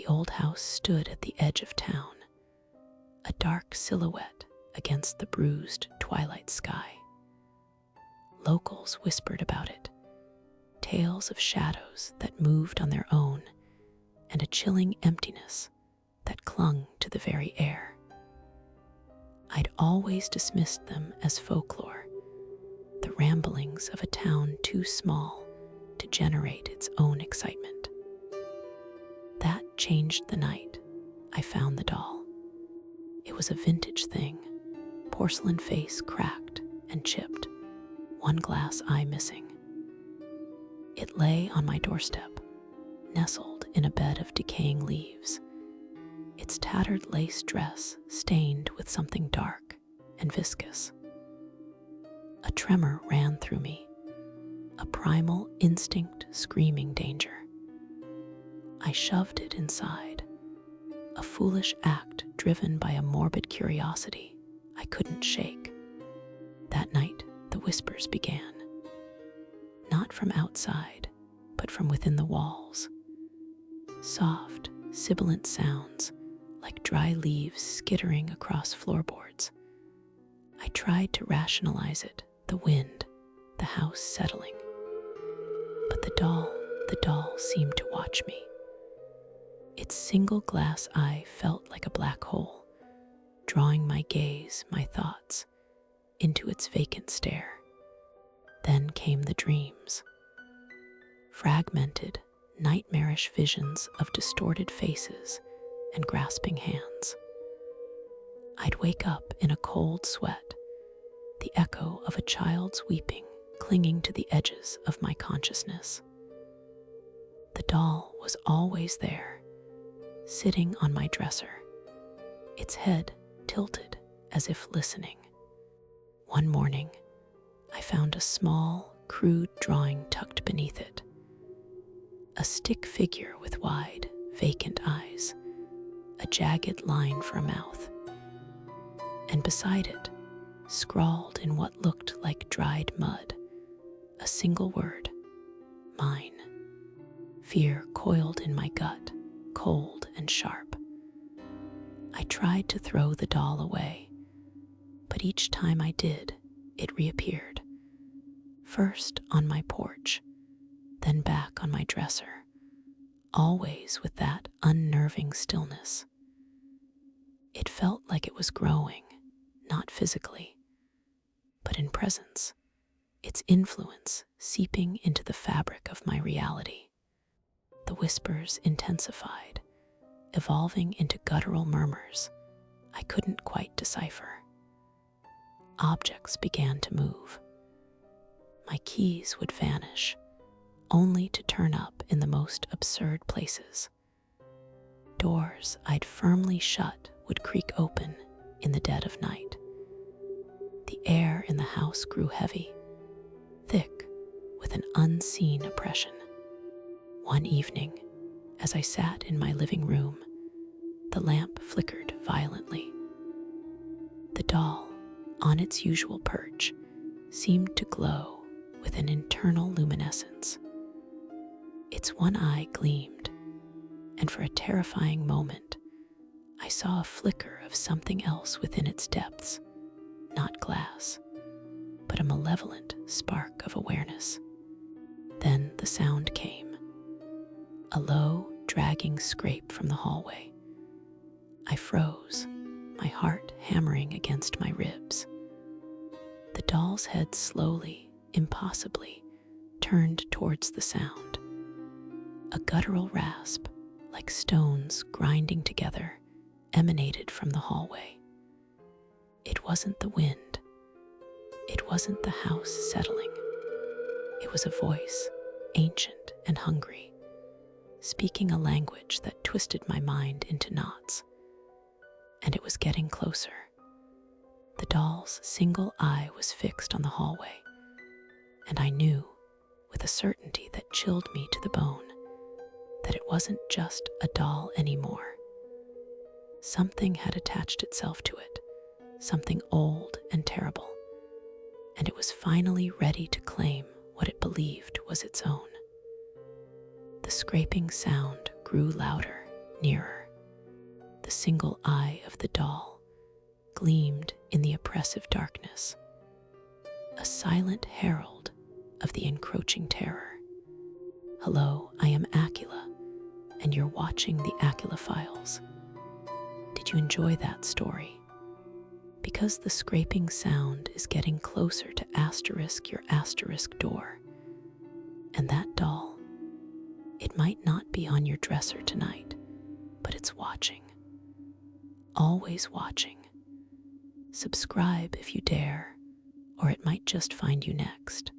The old house stood at the edge of town, a dark silhouette against the bruised twilight sky. Locals whispered about it, tales of shadows that moved on their own, and a chilling emptiness that clung to the very air. I'd always dismissed them as folklore, the ramblings of a town too small to generate its own excitement. That changed the night I found the doll. It was a vintage thing, porcelain face cracked and chipped, one glass eye missing. It lay on my doorstep, nestled in a bed of decaying leaves, its tattered lace dress stained with something dark and viscous. A tremor ran through me, a primal instinct screaming danger. I shoved it inside, a foolish act driven by a morbid curiosity I couldn't shake. That night, the whispers began, not from outside, but from within the walls. Soft, sibilant sounds, like dry leaves skittering across floorboards. I tried to rationalize it, the wind, the house settling. But the doll seemed to watch me. Its single glass eye felt like a black hole, drawing my gaze, my thoughts, into its vacant stare. Then came the dreams. Fragmented, nightmarish visions of distorted faces and grasping hands. I'd wake up in a cold sweat, the echo of a child's weeping clinging to the edges of my consciousness. The doll was always there, sitting on my dresser, its head tilted as if listening. One morning, I found a small, crude drawing tucked beneath it. A stick figure with wide, vacant eyes, a jagged line for a mouth. And beside it, scrawled in what looked like dried mud, a single word, mine. Fear coiled in my gut, cold and sharp. I tried to throw the doll away, but each time I did, it reappeared. First on my porch, then back on my dresser, always with that unnerving stillness. It felt like it was growing, not physically, but in presence, its influence seeping into the fabric of my reality. The whispers intensified, evolving into guttural murmurs I couldn't quite decipher. Objects began to move. My keys would vanish, only to turn up in the most absurd places. Doors I'd firmly shut would creak open in the dead of night. The air in the house grew heavy, thick with an unseen oppression. One evening, as I sat in my living room, the lamp flickered violently. The doll, on its usual perch, seemed to glow with an internal luminescence. Its one eye gleamed, and for a terrifying moment, I saw a flicker of something else within its depths, not glass, but a malevolent spark of awareness. Then the sound came, a low, dragging scrape from the hallway. I froze, my heart hammering against my ribs. The doll's head slowly, impossibly, turned towards the sound. A guttural rasp, like stones grinding together, emanated from the hallway. It wasn't the wind. It wasn't the house settling. It was a voice, ancient and hungry, speaking a language that twisted my mind into knots. And it was getting closer. The doll's single eye was fixed on the hallway, and I knew, with a certainty that chilled me to the bone, that it wasn't just a doll anymore. Something had attached itself to it, something old and terrible, and it was finally ready to claim what it believed was its own. The scraping sound grew louder, Nearer, the single eye of the doll gleamed in the oppressive darkness, a silent herald of the encroaching terror. Hello, I am Aqeela, and you're watching the Aqeela Files. Did you enjoy that story? Because the scraping sound is getting closer to your asterisk door. And that doll, it might not be on your dresser tonight, but it's watching. Always watching. Subscribe if you dare, or it might just find you next.